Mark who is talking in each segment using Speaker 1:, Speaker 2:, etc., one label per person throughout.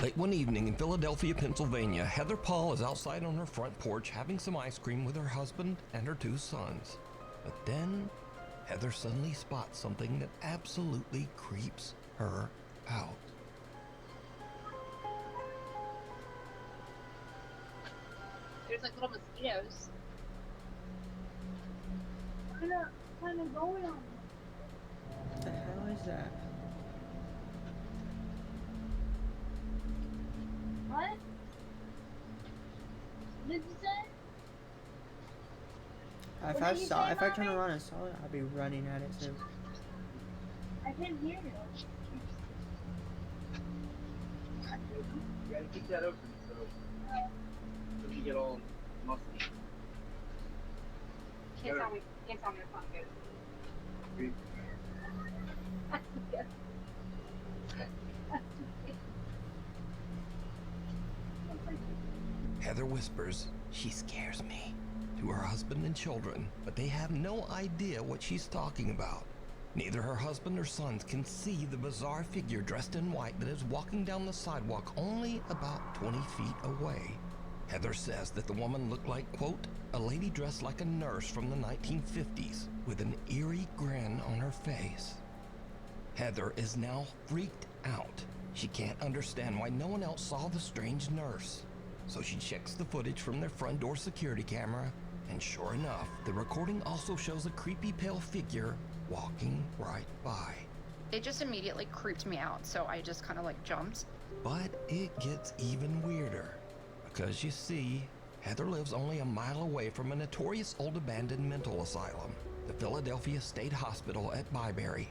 Speaker 1: Late one evening in Philadelphia, Pennsylvania, Heather Paul is outside on her front porch having some ice cream with her husband and her 2 sons. But then, Heather suddenly spots something that absolutely creeps her out.
Speaker 2: There's like little mosquitoes.
Speaker 3: What is going on?
Speaker 4: What the hell is that?
Speaker 3: What? What did you say?
Speaker 4: If I turn around and saw it, I'd be running at it too.
Speaker 3: I can't hear you.
Speaker 5: You gotta keep that open so it doesn't get all musty.
Speaker 2: Can't tell me it's not good.
Speaker 1: Heather whispers, "She scares me," to her husband and children, but they have no idea what she's talking about. Neither her husband or sons can see the bizarre figure dressed in white that is walking down the sidewalk only about 20 feet away. Heather says that the woman looked like, quote, a lady dressed like a nurse from the 1950s with an eerie grin on her face. Heather is now freaked out. She can't understand why no one else saw the strange nurse. So she checks the footage from their front door security camera, and sure enough, the recording also shows a creepy pale figure walking right by.
Speaker 6: It just immediately creeped me out, so I just kind of like jumped.
Speaker 1: But it gets even weirder, because you see, Heather lives only a mile away from a notorious old abandoned mental asylum, the Philadelphia State Hospital at Byberry.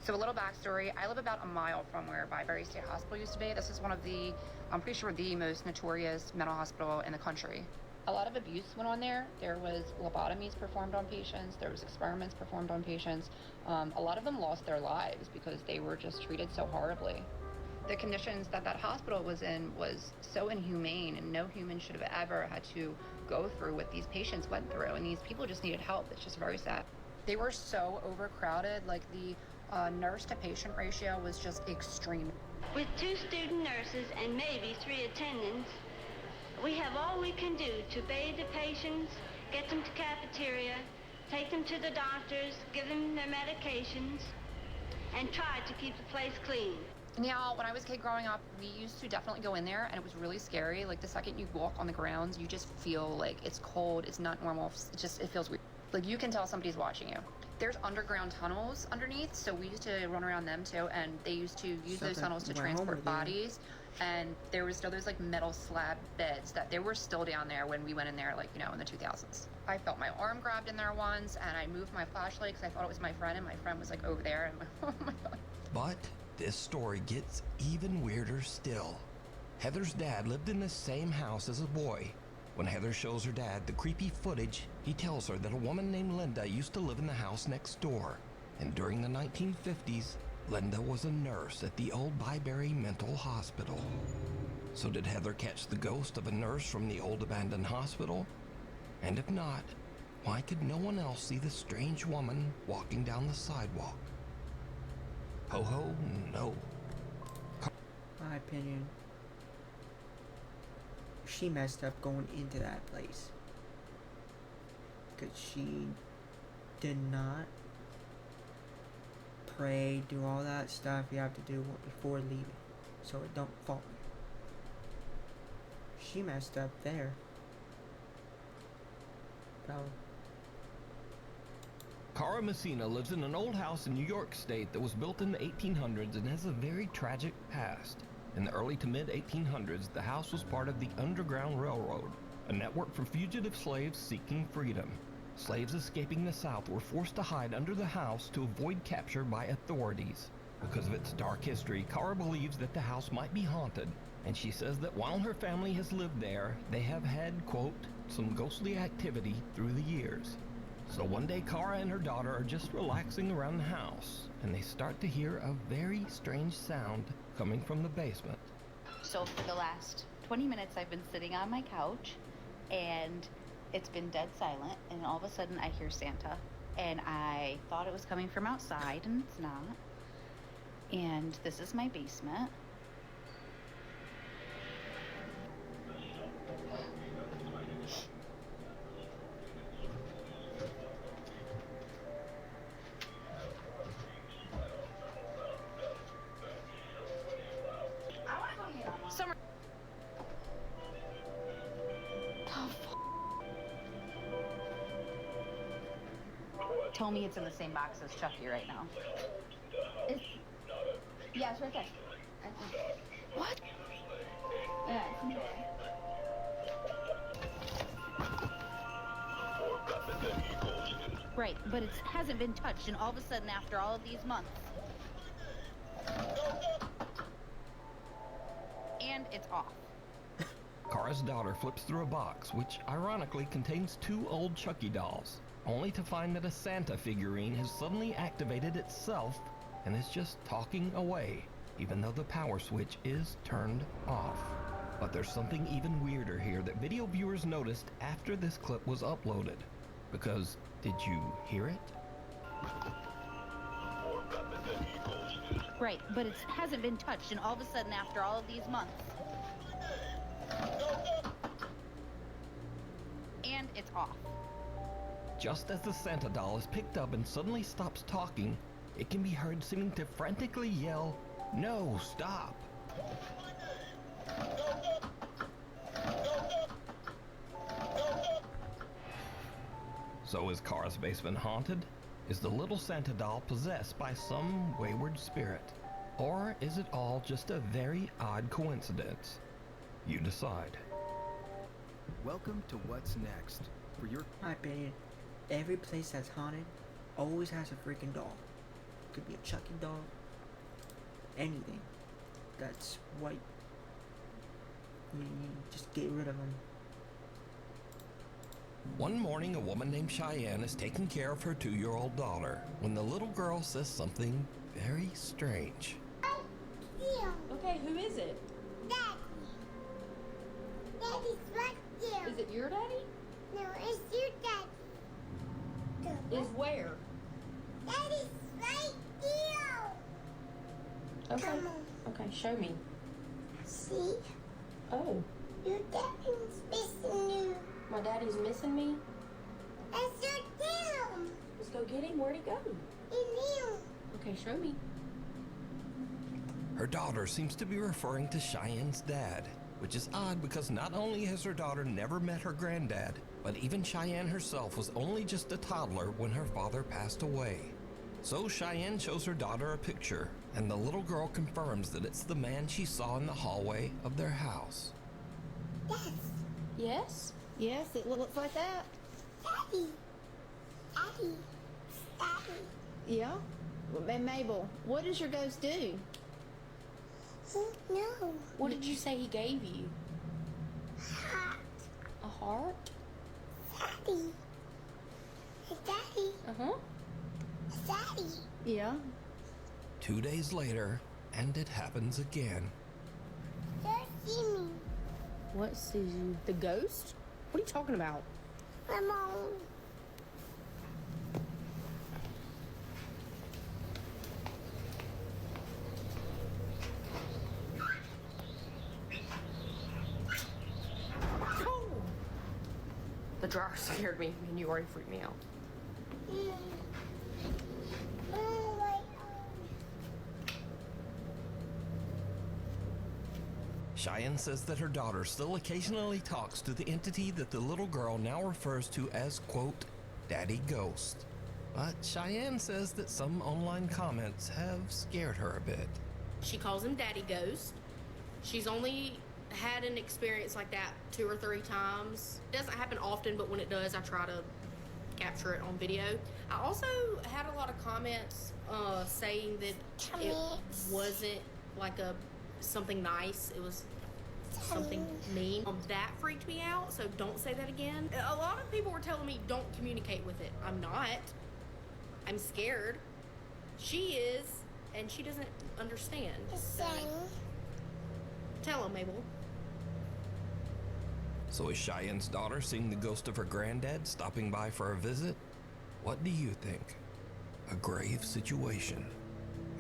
Speaker 6: So a little backstory, I live about a mile from where Byberry State Hospital used to be. This is one of the, I'm pretty sure the most notorious mental hospital in the country. A lot of abuse went on there. There was lobotomies performed on patients. There was experiments performed on patients. A lot of them lost their lives because they were just treated so horribly. The conditions that that hospital was in was so inhumane, and no human should have ever had to go through what these patients went through. And these people just needed help. It's just very sad. They were so overcrowded, like the nurse to patient ratio was just extreme.
Speaker 7: With 2 student nurses and maybe 3 attendants, we have all we can do to bathe the patients, get them to cafeteria, take them to the doctors, give them their medications, and try to keep the place clean.
Speaker 6: Now, when I was a kid growing up, we used to definitely go in there, and it was really scary. Like, the second you walk on the grounds, you just feel like it's cold, it's not normal, it feels weird. Like, you can tell somebody's watching you. There's underground tunnels underneath, so we used to run around them too, and they used to use those tunnels to transport bodies. And there was still those like metal slab beds that they were still down there when we went in there, like, you know, in the 2000s. I felt my arm grabbed in there once, and I moved my flashlight because I thought it was my friend, and my friend was like over there, and oh my God.
Speaker 1: But this story gets even weirder still. Heather's dad lived in the same house as a boy. When Heather shows her dad the creepy footage, he tells her that a woman named Linda used to live in the house next door. And during the 1950s, Linda was a nurse at the old Byberry Mental Hospital. So did Heather catch the ghost of a nurse from the old abandoned hospital? And if not, why could no one else see the strange woman walking down the sidewalk? Ho ho, no.
Speaker 4: My opinion, she messed up going into that place. Because she did not pray, do all that stuff you have to do before leaving, so it don't fall. She messed up there. Probably.
Speaker 1: Cara Messina lives in an old house in New York State that was built in the 1800s and has a very tragic past. In the early to mid-1800s, the house was part of the Underground Railroad, a network for fugitive slaves seeking freedom. Slaves escaping the South were forced to hide under the house to avoid capture by authorities. Because of its dark history, Cara believes that the house might be haunted, and she says that while her family has lived there, they have had, quote, some ghostly activity through the years. So one day, Cara and her daughter are just relaxing around the house, and they start to hear a very strange sound coming from the basement.
Speaker 8: So for the last 20 minutes, I've been sitting on my couch, and it's been dead silent, and all of a sudden I hear Santa, and I thought it was coming from outside, and it's not. And this is my basement.
Speaker 6: Summer. Oh, tell me it's in the same box as Chucky right now. Yeah, it's right there. What? Yeah, it's in there.
Speaker 8: Right, but it hasn't been touched, and all of a sudden, after all of these months, and it's off.
Speaker 1: Kara's daughter flips through a box, which ironically contains 2 old Chucky dolls, only to find that a Santa figurine has suddenly activated itself and is just talking away, even though the power switch is turned off. But there's something even weirder here that video viewers noticed after this clip was uploaded. Because, did you hear it?
Speaker 8: Right, but it hasn't been touched, and all of a sudden, after all of these months, and it's off.
Speaker 1: Just as the Santa doll is picked up and suddenly stops talking, it can be heard seeming to frantically yell, "No, stop!" So is Kara's basement haunted? Is the little Santa doll possessed by some wayward spirit? Or is it all just a very odd coincidence? You decide.
Speaker 9: Welcome to What's Next. For your
Speaker 4: My opinion, every place that's haunted always has a freaking doll. Could be a Chucky doll, anything. That's white. I mean, you just get rid of them.
Speaker 1: One morning, a woman named Cheyenne is taking care of her 2-year-old daughter when the little girl says something very strange.
Speaker 10: Okay, who is it?
Speaker 3: Daddy. Daddy's right there.
Speaker 10: Is it your daddy?
Speaker 3: No, it's your daddy.
Speaker 10: Is where?
Speaker 3: Daddy's right there.
Speaker 10: Okay.
Speaker 3: Come on.
Speaker 10: Okay, show me.
Speaker 3: See?
Speaker 10: Oh,
Speaker 3: Your daddy's missing you.
Speaker 10: my daddy's missing me?
Speaker 3: That's your tail.
Speaker 10: Let's go get him. Where'd he go?
Speaker 3: In you.
Speaker 10: Okay, show me.
Speaker 1: Her daughter seems to be referring to Cheyenne's dad, which is odd because not only has her daughter never met her granddad, but even Cheyenne herself was only just a toddler when her father passed away. So Cheyenne shows her daughter a picture, and the little girl confirms that it's the man she saw in the hallway of their house.
Speaker 3: Yes.
Speaker 10: Yes?
Speaker 11: Yes, it looks like that.
Speaker 3: Daddy. Daddy. Daddy.
Speaker 11: Yeah. And Mabel, what does your ghost do?
Speaker 3: No.
Speaker 10: What did you say he gave you?
Speaker 3: Hot.
Speaker 10: A heart?
Speaker 3: Daddy. Hey, Daddy.
Speaker 10: Uh-huh.
Speaker 3: Daddy.
Speaker 11: Yeah.
Speaker 1: 2 days later, and it happens again.
Speaker 3: Just see me.
Speaker 10: What sees you? The ghost? What are you talking about?
Speaker 3: Come on.
Speaker 10: The dryer scared me, and you already freaked me out.
Speaker 1: Cheyenne says that her daughter still occasionally talks to the entity that the little girl now refers to as, quote, Daddy Ghost. But Cheyenne says that some online comments have scared her a bit.
Speaker 10: She calls him Daddy Ghost. She's only had an experience like that 2 or 3 times. It doesn't happen often, but when it does, I try to capture it on video. I also had a lot of comments saying that it wasn't like something nice. It was something mean. That freaked me out, so don't say that again. A lot of people were telling me don't communicate with it. I'm not. I'm scared. She is, and she doesn't understand. So, tell him, Mabel.
Speaker 1: So is Cheyenne's daughter seeing the ghost of her granddad stopping by for a visit? What do you think? A grave situation.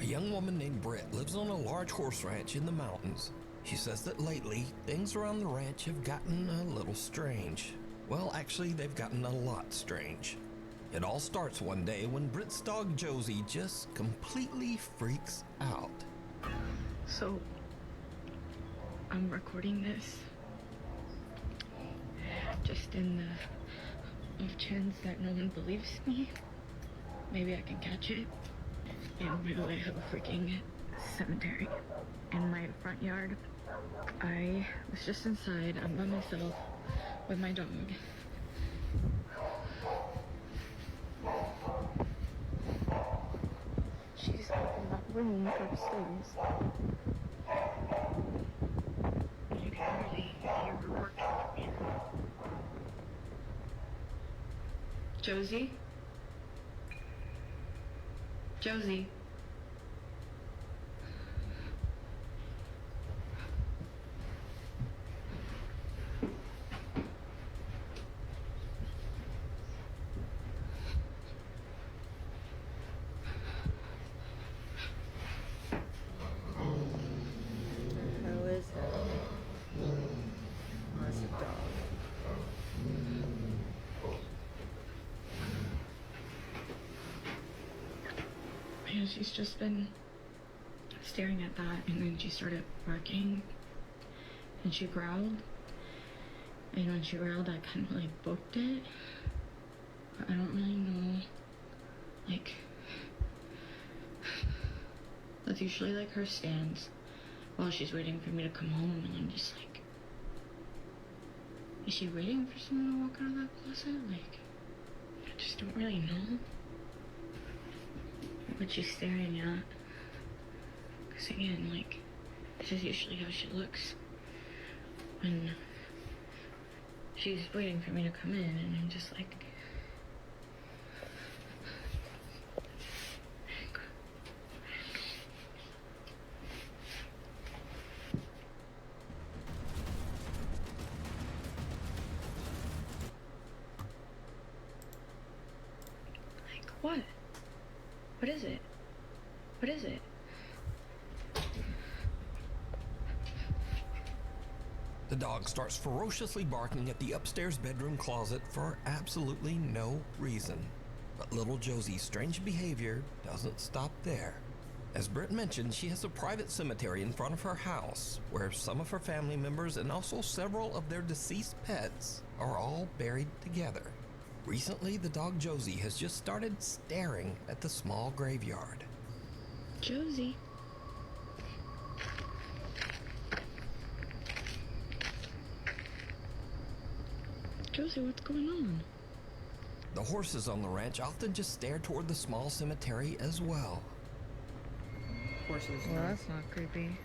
Speaker 1: A young woman named Britt lives on a large horse ranch in the mountains. She says that lately, things around the ranch have gotten a little strange. Well, actually, they've gotten a lot strange. It all starts one day when Britt's dog Josie just completely freaks out.
Speaker 10: So,
Speaker 12: I'm recording this just in the off chance that no one believes me. Maybe I can catch it in the middle of a freaking cemetery in my front yard. I was just inside. I'm by myself with my dog. She's up in that room upstairs. You can hardly hear her working from here. Josie? Josie?
Speaker 4: How is that? Oh, it's a dog.
Speaker 12: Yeah, she's just been staring at that, and then she started barking, and she growled, and when she growled, I kind of like booked it, but I don't really know, like, that's usually like her stance while she's waiting for me to come home, and I'm just like, is she waiting for someone to walk out of that closet? Like, I just don't really know what she's staring at. Because again, like, this is usually how she looks when she's waiting for me to come in, and I'm just like, what? What is it? What is it?
Speaker 1: The dog starts ferociously barking at the upstairs bedroom closet for absolutely no reason. But little Josie's strange behavior doesn't stop there. As Britt mentioned, she has a private cemetery in front of her house where some of her family members and also several of their deceased pets are all buried together. Recently, the dog Josie has just started staring at the small graveyard.
Speaker 12: Josie? Josie, what's going on?
Speaker 1: The horses on the ranch often just stare toward the small cemetery as well.
Speaker 4: Horses.
Speaker 12: Well, that's not creepy.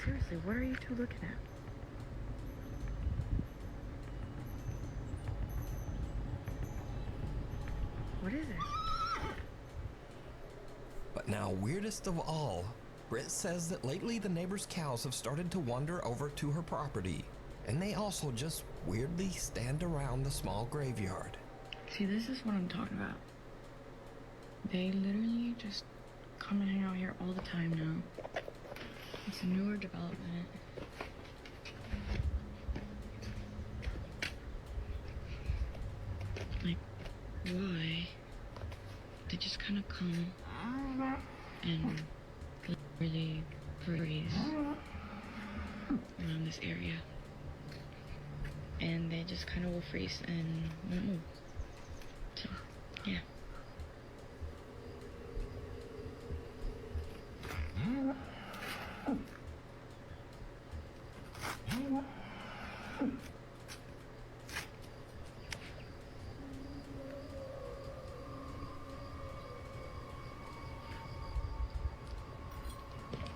Speaker 12: Seriously, what are you two looking at? What is it?
Speaker 1: But now, weirdest of all, Britt says that lately the neighbors' cows have started to wander over to her property, and they also just weirdly stand around the small graveyard.
Speaker 12: See, this is what I'm talking about. They literally just come and hang out here all the time now. It's a newer development. Like, why? They just kind of come and really breeze around this area. And they just kind of will freeze and won't move. So, yeah.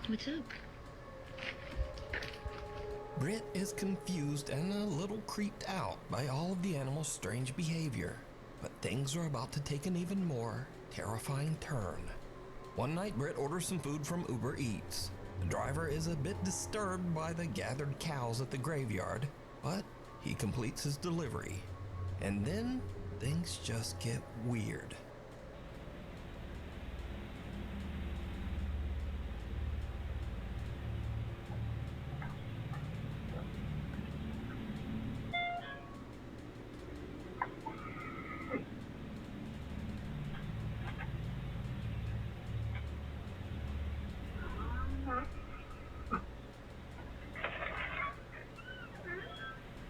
Speaker 12: What's up?
Speaker 1: Britt is confused and a little creeped out by all of the animals' strange behavior. But things are about to take an even more terrifying turn. One night, Britt orders some food from Uber Eats. The driver is a bit disturbed by the gathered cows at the graveyard, but he completes his delivery. And then things just get weird.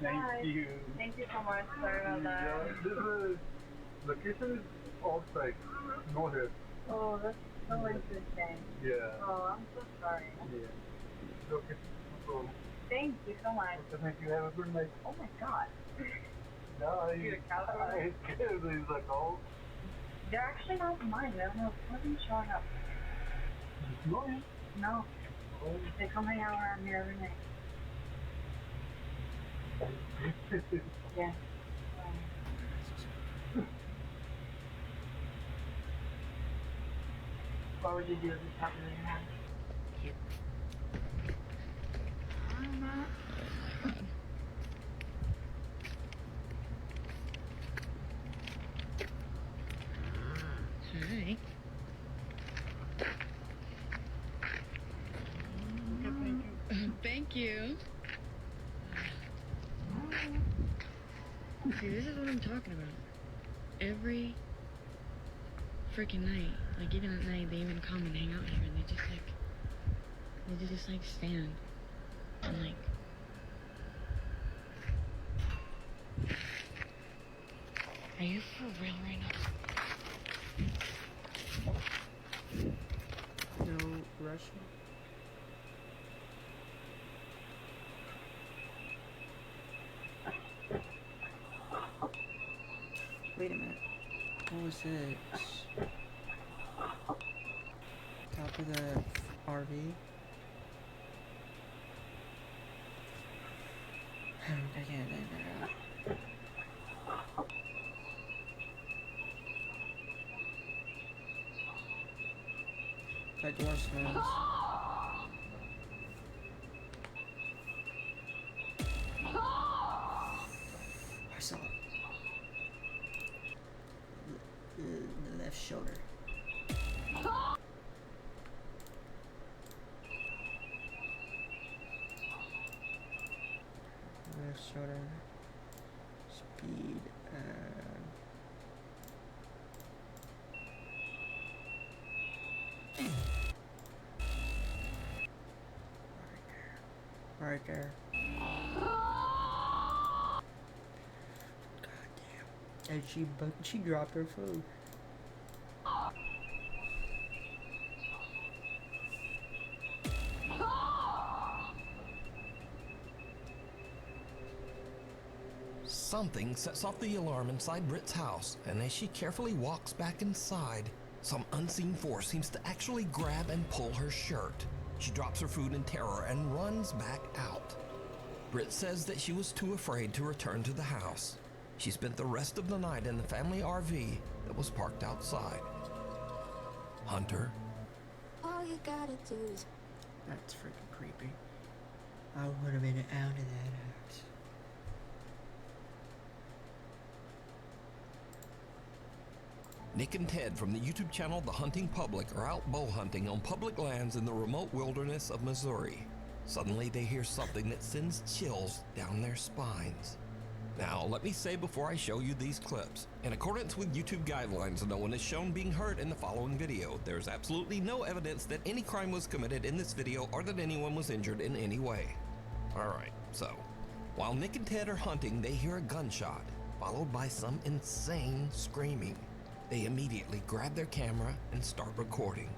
Speaker 5: Thank you.
Speaker 13: Thank you so much. Sorry about that.
Speaker 5: This is location is outside. No here.
Speaker 13: Oh, that's so interesting.
Speaker 5: Yeah.
Speaker 13: Oh, I'm so sorry.
Speaker 5: Yeah. Okay. No problem.
Speaker 13: Thank you so much.
Speaker 5: Okay, thank you. Have a good night.
Speaker 13: Oh my god.
Speaker 5: No,
Speaker 13: You a cow?
Speaker 5: I scared. He's like, oh.
Speaker 13: They're actually not mine. They don't know nothing showing up.
Speaker 5: No.
Speaker 13: No.
Speaker 5: Oh.
Speaker 13: They come hang out around here every night. Yeah. What would you do if this happened in your house?
Speaker 12: Hi. Thank you. See, this is what I'm talking about. Every freaking night, like even at night, they even come and hang out here, and they just like stand and like. Are you for real right now?
Speaker 4: No rushing. Wait a minute. What was this? Top of the RV? I can't name that out. That door smells. I saw it. The left shoulder. Left shoulder. Speed. Right there. God damn. And she dropped her food.
Speaker 1: Something sets off the alarm inside Britt's house, and as she carefully walks back inside, some unseen force seems to actually grab and pull her shirt. She drops her food in terror and runs back out. Britt says that she was too afraid to return to the house. She spent the rest of the night in the family RV that was parked outside. Hunter.
Speaker 3: All you gotta do is...
Speaker 4: That's freaking creepy. I would have been out of that house.
Speaker 1: Nick and Ted from the YouTube channel The Hunting Public are out bow hunting on public lands in the remote wilderness of Missouri. Suddenly they hear something that sends chills down their spines. Now, let me say before I show you these clips, in accordance with YouTube guidelines, no one is shown being hurt in the following video. There is absolutely no evidence that any crime was committed in this video or that anyone was injured in any way. Alright, so, while Nick and Ted are hunting, they hear a gunshot, followed by some insane screaming. They immediately grab their camera and start recording.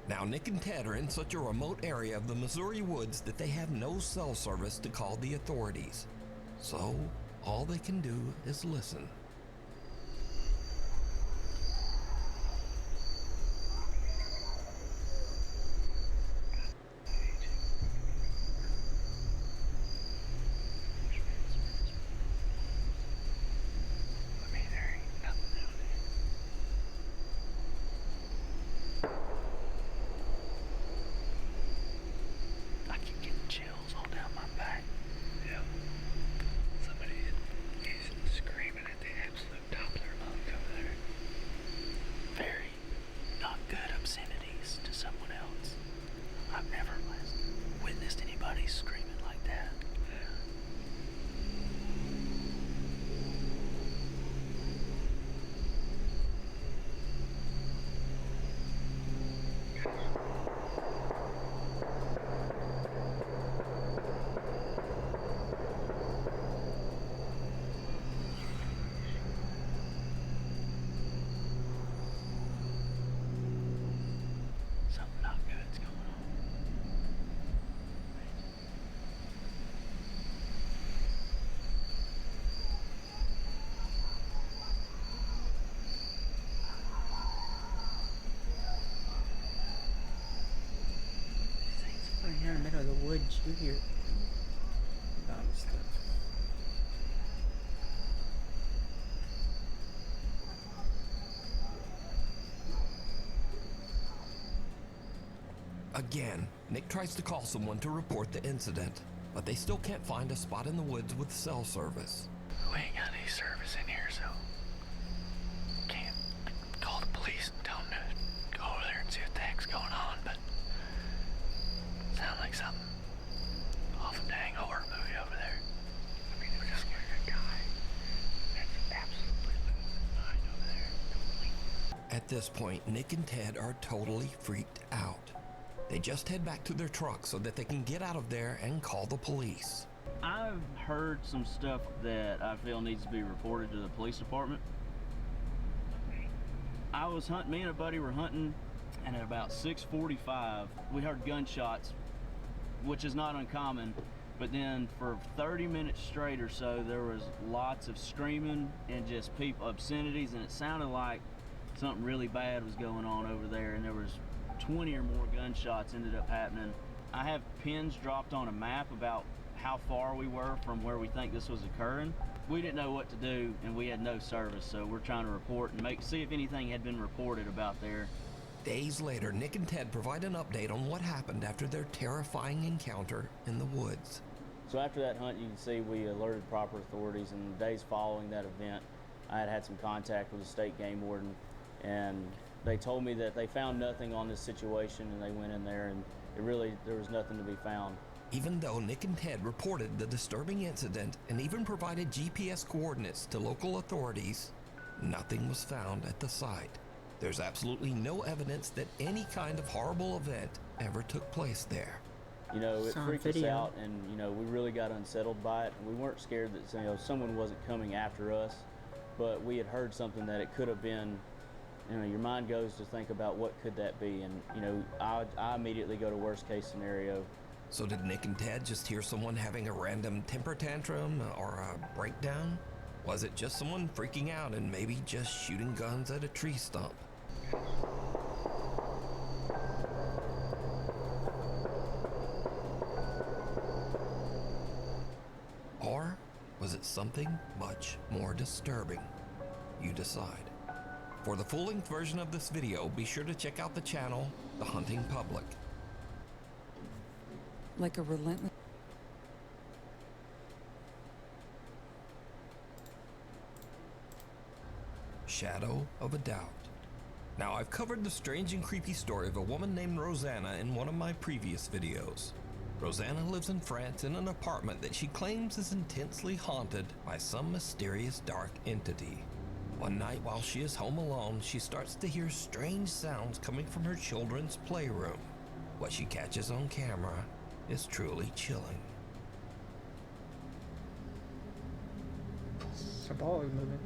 Speaker 1: Now, Nick and Ted are in such a remote area of the Missouri woods that they have no cell service to call the authorities. So, all they can do is listen.
Speaker 14: Chills all down my back. Yep. Somebody is screaming at the
Speaker 1: Again, Nick tries to call someone to report the incident, but they still can't find a spot in the woods with cell service.
Speaker 14: We ain't got any service in here, so can't call the police and tell them to go over there and see what the heck's going on, but sound like something off a dang horror movie over there. I mean, we're just like a guy that's absolutely losing his mind over there. Totally.
Speaker 1: At this point, Nick and Ted are totally freaked out. They just head back to their truck so that they can get out of there and call the police.
Speaker 15: I've heard some stuff that I feel needs to be reported to the police department. I was hunting, me and a buddy were hunting, and at about 6:45, we heard gunshots, which is not uncommon, but then for 30 minutes straight or so, there was lots of screaming and just obscenities, and it sounded like something really bad was going on over there, and there was 20 or more gunshots ended up happening. I have pins dropped on a map about how far we were from where we think this was occurring. We didn't know what to do, and we had no service, so we're trying to report and see if anything had been reported about there.
Speaker 1: Days later, Nick and Ted provide an update on what happened after their terrifying encounter in the woods.
Speaker 15: So after that hunt, you can see we alerted proper authorities, and the days following that event, I had some contact with the state game warden, and they told me that they found nothing on this situation, and they went in there, and there was nothing to be found.
Speaker 1: Even though Nick and Ted reported the disturbing incident and even provided GPS coordinates to local authorities, nothing was found at the site. There's absolutely no evidence that any kind of horrible event ever took place there.
Speaker 15: You know, it freaked us out, and you know, we really got unsettled by it. We weren't scared that someone wasn't coming after us, but we had heard something that it could have been. You know, your mind goes to think about what could that be, and you know, I immediately go to worst case scenario.
Speaker 1: So did Nick and Ted just hear someone having a random temper tantrum or a breakdown? Was it just someone freaking out and maybe just shooting guns at a tree stump? Or was it something much more disturbing? You decide. For the full-length version of this video, be sure to check out the channel, The Hunting Public.
Speaker 16: Like a relentless...
Speaker 1: Shadow of a Doubt. Now, I've covered the strange and creepy story of a woman named Rosanna in one of my previous videos. Rosanna lives in France in an apartment that she claims is intensely haunted by some mysterious dark entity. One night while she is home alone, she starts to hear strange sounds coming from her children's playroom. What she catches on camera is truly chilling.
Speaker 4: It's a ball moving.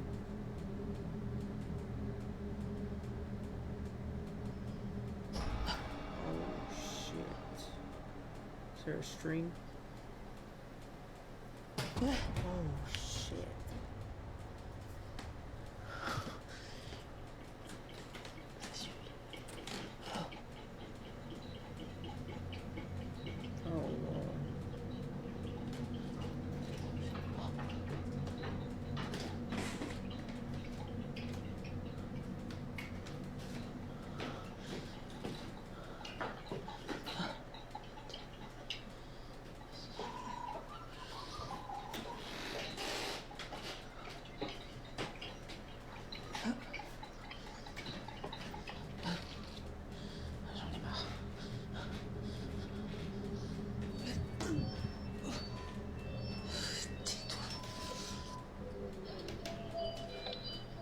Speaker 4: Oh shit. Is there a string? Oh shit.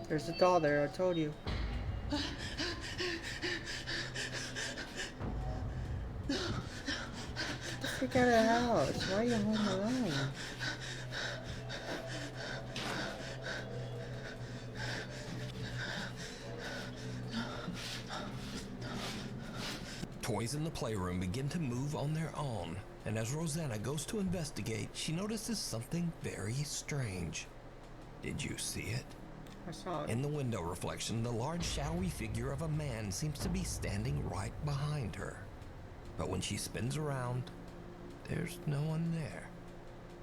Speaker 4: There's a doll there, I told you. Get the freak out of the house. Why are you home alone?
Speaker 1: Toys in the playroom begin to move on their own, and as Rosanna goes to investigate, she notices something very strange. Did you see it?
Speaker 4: I saw it.
Speaker 1: In the window reflection, the large shadowy figure of a man seems to be standing right behind her. But when she spins around, there's no one there.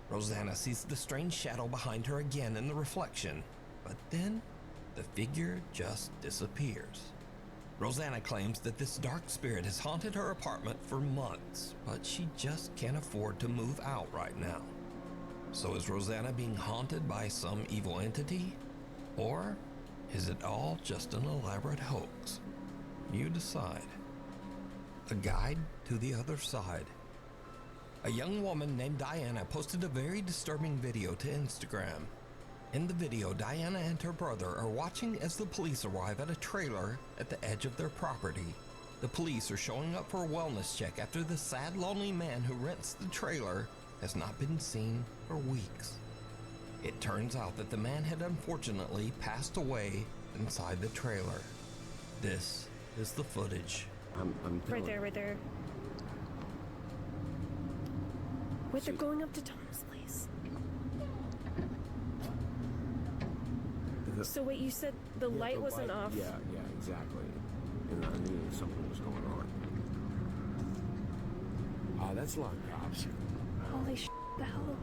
Speaker 1: Rosanna sees the strange shadow behind her again in the reflection, but then the figure just disappears. Rosanna claims that this dark spirit has haunted her apartment for months, but she just can't afford to move out right now. So is Rosanna being haunted by some evil entity? Or is it all just an elaborate hoax? You decide. A guide to the other side. A young woman named Diana posted a very disturbing video to Instagram. In the video, Diana and her brother are watching as the police arrive at a trailer at the edge of their property. The police are showing up for a wellness check after the sad, lonely man who rents the trailer has not been seen for weeks. It turns out that the man had unfortunately passed away inside the trailer. This is the footage.
Speaker 16: Right there. Wait, they're going up to Thomas' place. So wait, you said the light wasn't off?
Speaker 17: Yeah, exactly. And I knew something was going on. That's a lot of cops.
Speaker 16: Holy sh**, the hell?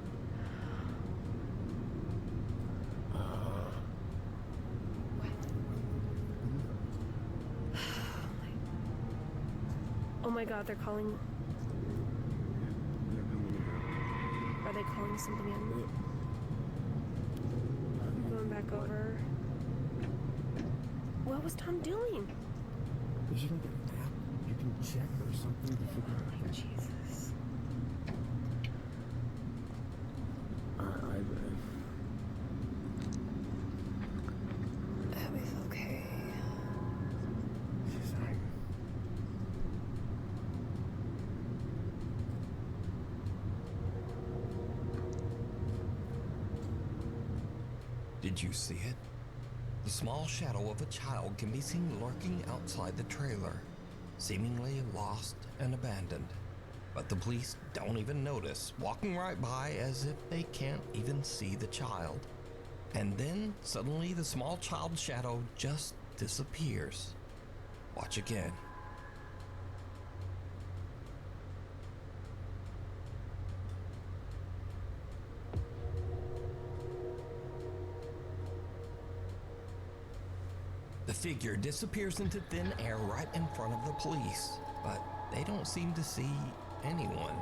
Speaker 16: Oh my god, they're calling. Are they calling something in? I'm going back over. What was Tom doing?
Speaker 17: Is it like an app you can check or something to figure out?
Speaker 16: Oh, Jesus. Abby's okay.
Speaker 17: She's like...
Speaker 1: Did you see it? The small shadow of a child can be seen lurking outside the trailer, seemingly lost and abandoned. But the police don't even notice, walking right by as if they can't even see the child. And then, suddenly, the small child's shadow just disappears. Watch again. The figure disappears into thin air right in front of the police, but they don't seem to see anyone.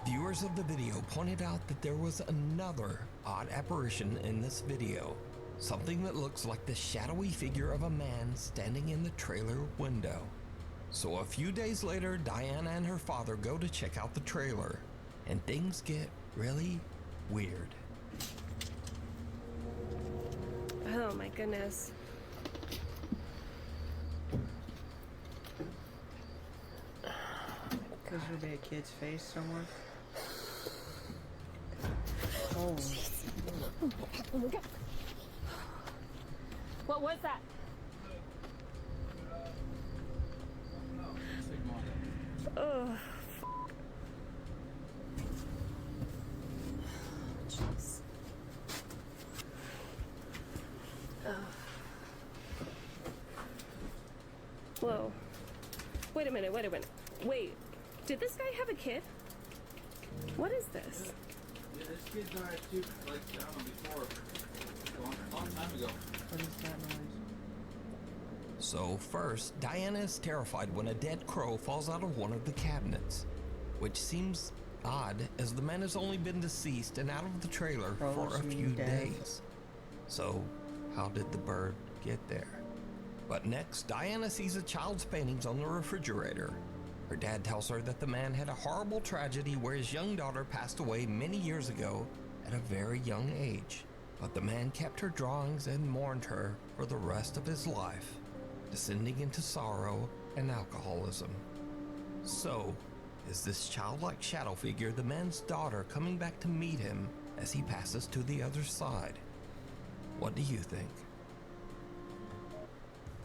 Speaker 1: Viewers of the video pointed out that there was another odd apparition in this video, something that looks like the shadowy figure of a man standing in the trailer window. So a few days later, Diana and her father go to check out the trailer, and things get really weird.
Speaker 16: Oh my goodness.
Speaker 4: Could there be a kid's face somewhere? Oh.
Speaker 16: Oh my god. What was that? Oh, jeez. Whoa. Wait a minute. Wait, did this guy have a kid? What is this?
Speaker 5: Yeah, this kid's not stupid like down before. A long time ago.
Speaker 4: What is that noise?
Speaker 1: So first, Diana is terrified when a dead crow falls out of one of the cabinets, which seems odd as the man has only been deceased and out of the trailer for a few days. So how did the bird get there? But next, Diana sees a child's paintings on the refrigerator. Her dad tells her that the man had a horrible tragedy where his young daughter passed away many years ago at a very young age. But the man kept her drawings and mourned her for the rest of his life, descending into sorrow and alcoholism. So, is this childlike shadow figure the man's daughter coming back to meet him as he passes to the other side? What do you think?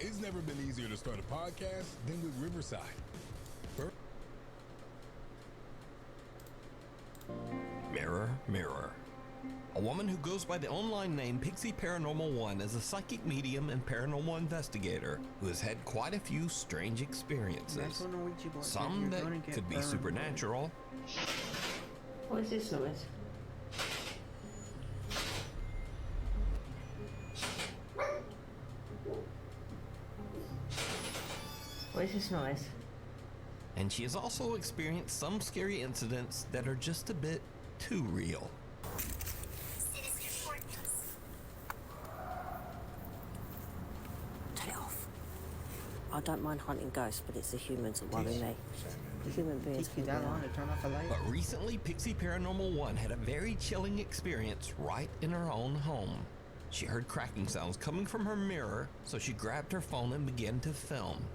Speaker 18: It's never been easier to start a podcast than with Riverside.
Speaker 1: Mirror, mirror. A woman who goes by the online name Pixie Paranormal 1 is a psychic medium and paranormal investigator who has had quite a few strange experiences. Some that could be supernatural.
Speaker 11: What is this noise?
Speaker 19: What is this noise?
Speaker 1: And she has also experienced some scary incidents that are just a bit too real.
Speaker 19: Turn it off. I don't mind hunting ghosts, but it's the humans that worry me. Human beings
Speaker 4: Take you
Speaker 19: can
Speaker 4: that
Speaker 19: be
Speaker 4: long to turn off a light?
Speaker 1: But recently, Pixie Paranormal 1 had a very chilling experience right in her own home. She heard cracking sounds coming from her mirror, so she grabbed her phone and began to film.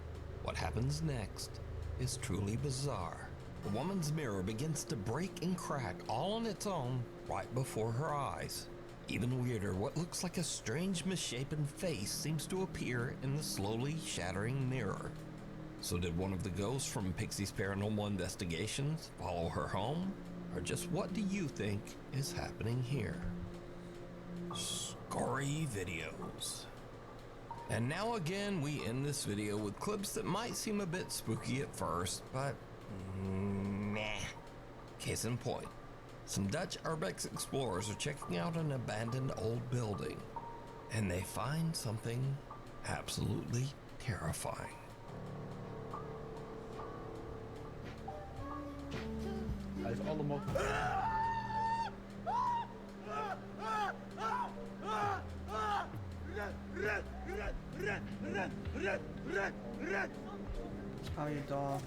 Speaker 1: What happens next is truly bizarre. The woman's mirror begins to break and crack all on its own right before her eyes. Even weirder, what looks like a strange misshapen face seems to appear in the slowly shattering mirror. So did one of the ghosts from Pixie's Paranormal Investigations follow her home? Or just what do you think is happening here? Scary videos. And now again, we end this video with clips that might seem a bit spooky at first, but nah. Case in point, some Dutch urbex explorers are checking out an abandoned old building, and they find something absolutely terrifying.
Speaker 5: Hij is allemaal...
Speaker 4: Hou je dol.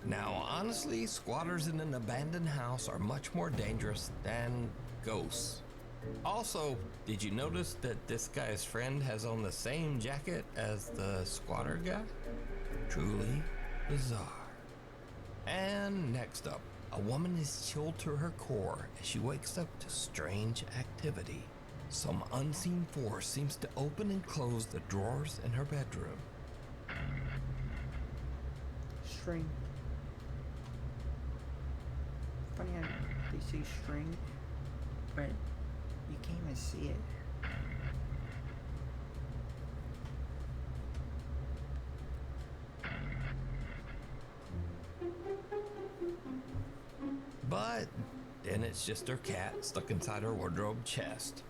Speaker 1: Now, honestly, squatters in an abandoned house are much more dangerous than ghosts. Also, did you notice that this guy's friend has on the same jacket as the squatter guy? Truly bizarre. And next up, a woman is chilled to her core as she wakes up to strange activity. Some unseen force seems to open and close the drawers in her bedroom.
Speaker 4: String. Funny how they say string, but you can't even see it.
Speaker 1: But then it's just her cat stuck inside her wardrobe chest.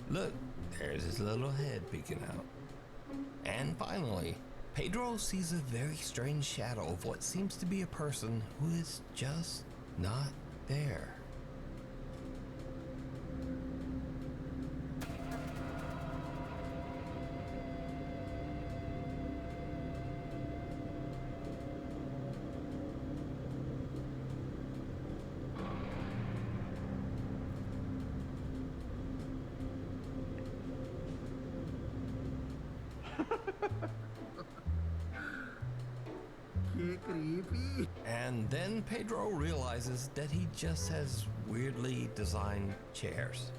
Speaker 1: Look, there's his little head peeking out. And finally, Pedro sees a very strange shadow of what seems to be a person who is just not there.
Speaker 17: Creepy.
Speaker 1: And then Pedro realizes that he just has weirdly designed chairs.